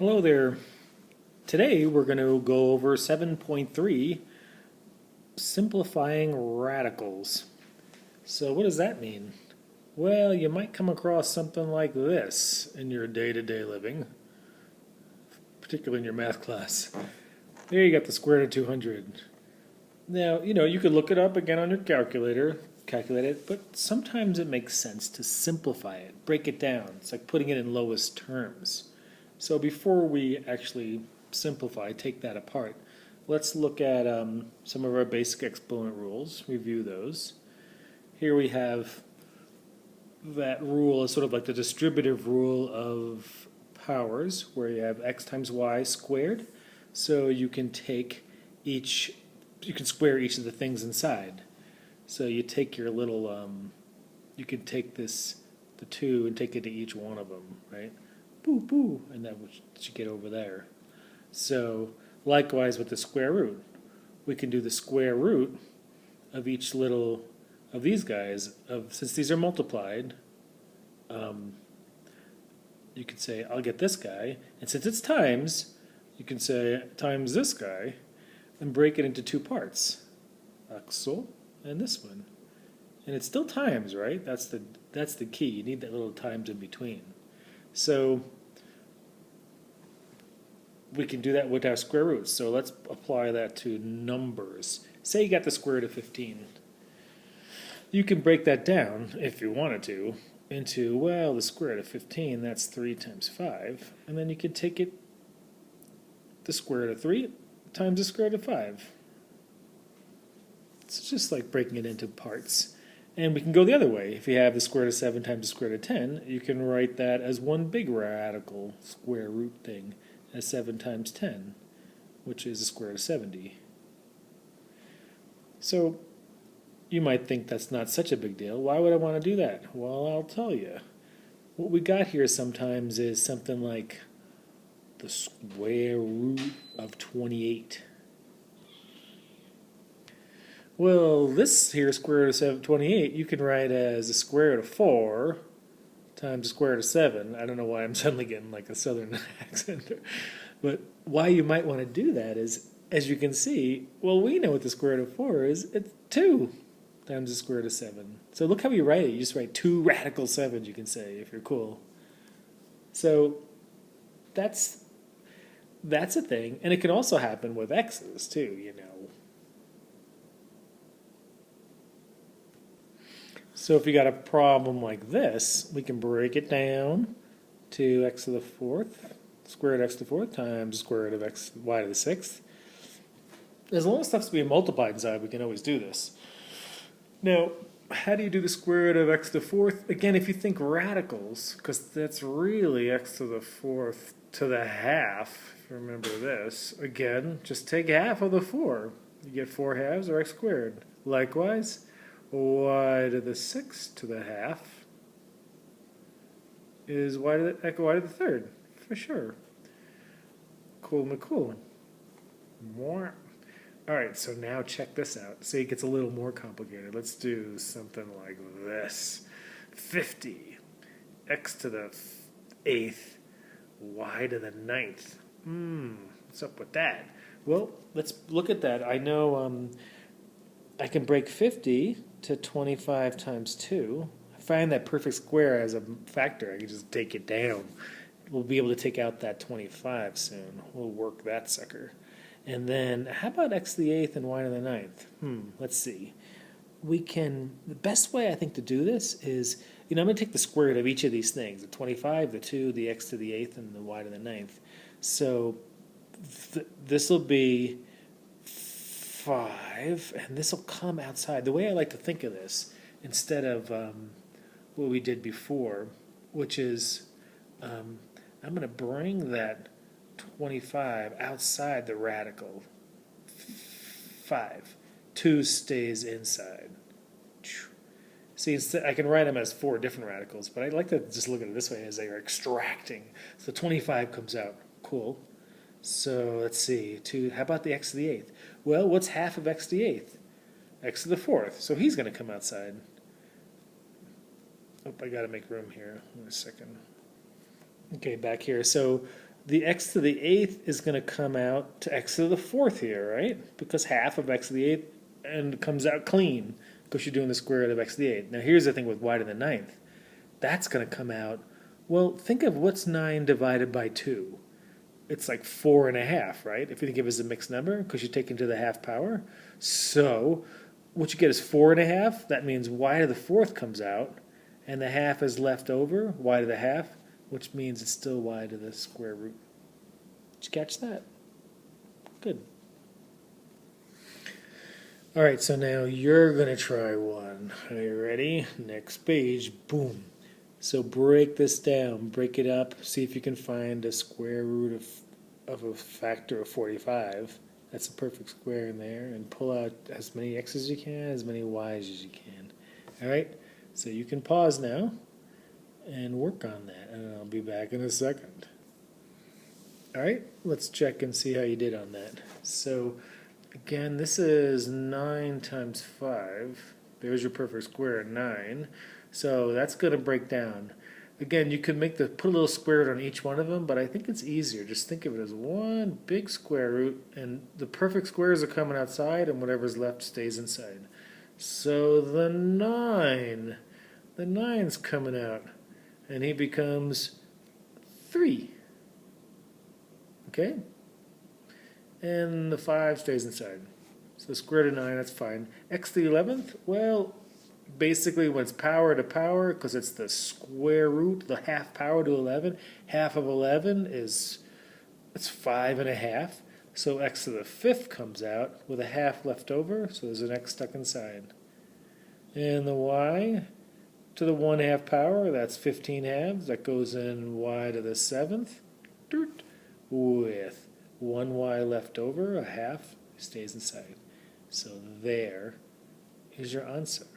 Hello there. Today we're going to go over 7.3, simplifying radicals. So what does that mean? Well, you might come across something like this in your day-to-day living, particularly in your math class. There you got the square root of 200. Now, you could look it up again on your calculator, calculate it, but sometimes it makes sense to simplify it, break it down. It's like putting it in lowest terms. So before we actually simplify, take that apart, let's look at some of our basic exponent rules, review those. Here we have that rule is sort of like the distributive rule of powers, where you have x times y squared. So you can square each of the things inside. So you take your little, you can take the 2 and take it to each one of them, right? Boo, boo, and that should get over there. So likewise with the square root, we can do the square root of each little of these guys. Since these are multiplied, you could say I'll get this guy, and since it's times, you can say times this guy, and break it into 2 parts, Axel and this one, and it's still times, right? That's the key. You need that little times in between. So we can do that with our square roots. So let's apply that to numbers. Say you got the square root of 15. You can break that down, if you wanted to, into, well, the square root of 15, that's 3 times 5. And then you can take the square root of 3 times the square root of 5. It's just like breaking it into parts. And we can go the other way. If you have the square root of 7 times the square root of 10, you can write that as one big radical square root thing, as 7 times 10, which is the square root of 70. So you might think that's not such a big deal. Why would I want to do that? Well, I'll tell you. What we got here sometimes is something like the square root of 28. Well, this here square root of 28, you can write as the square root of 4 times the square root of 7. I don't know why I'm suddenly getting like a southern accent. But why you might want to do that is, as you can see, well, we know what the square root of 4 is. It's 2 times the square root of 7. So look how you write it. You just write 2 radical 7s, you can say, if you're cool. So that's a thing. And it can also happen with x's, too, So if you got a problem like this, we can break it down to x to the 4th, square root of x to the 4th times square root of y to the 6th. As long as stuff's being multiplied inside, we can always do this. Now, how do you do the square root of x to the 4th? Again, if you think radicals, because that's really x to the 4th to the half, if you remember this. Again, just take half of the 4. You get 4 halves, or x squared. Likewise, y to the 6th to the half is y to the 3rd, for sure. Cool, McCool. More. All right, so now check this out. See, it gets a little more complicated. Let's do something like this. 50, x to the 8th, y to the 9th. What's up with that? Well, let's look at that. I know I can break 50 to 25 times 2. I find that perfect square as a factor. I can just take it down. We'll be able to take out that 25 soon. We'll work that sucker. And then, how about x to the 8th and y to the 9th? Let's see. The best way I think to do this is, I'm going to take the square root of each of these things, the 25, the 2, the x to the 8th, and the y to the 9th. So this will be 5, and this will come outside. The way I like to think of this, instead of what we did before, which is I'm going to bring that 25 outside the radical 5. 2 stays inside. See, I can write them as 4 different radicals, but I like to just look at it this way as they are extracting. So 25 comes out. Cool. So let's see. How about the x to the 8th? Well, what's half of x to the 8th? X to the 4th. So he's going to come outside. Oh, I got to make room here. Wait a second. Okay, back here. So the x to the 8th is going to come out to x to the 4th here, right? Because half of x to the 8th and it comes out clean because you're doing the square root of x to the 8th. Now here's the thing with y to the 9th. That's going to come out, well, think of what's 9 divided by 2. It's like 4.5, right? If you think of it as a mixed number, because you take into the half power. So what you get is 4.5. That means y to the 4th comes out, and the half is left over, y to the half, which means it's still y to the square root. Did you catch that? Good. All right, so now you're going to try one. Are you ready? Next page. Boom. So break this down. Break it up. See if you can find a square root of a factor of 45. That's a perfect square in there. And pull out as many x's as you can, as many y's as you can. All right? So you can pause now and work on that. And I'll be back in a second. All right? Let's check and see how you did on that. So again, this is 9 times 5. There's your perfect square, 9. So that's going to break down. Again, you could put a little square root on each one of them, but I think it's easier. Just think of it as one big square root, and the perfect squares are coming outside, and whatever's left stays inside. So the 9's coming out, and he becomes 3. Okay? And the 5 stays inside. So square root of 9, that's fine. X to the 11th, well, basically when it's power to power, because it's the square root, the half power to 11, half of 11 it's 5.5. So x to the 5th comes out with a half left over, so there's an x stuck inside. And the y to the 1/2 power, that's 15 halves. That goes in y to the 7th, with 1y left over, a half stays inside. So there is your answer.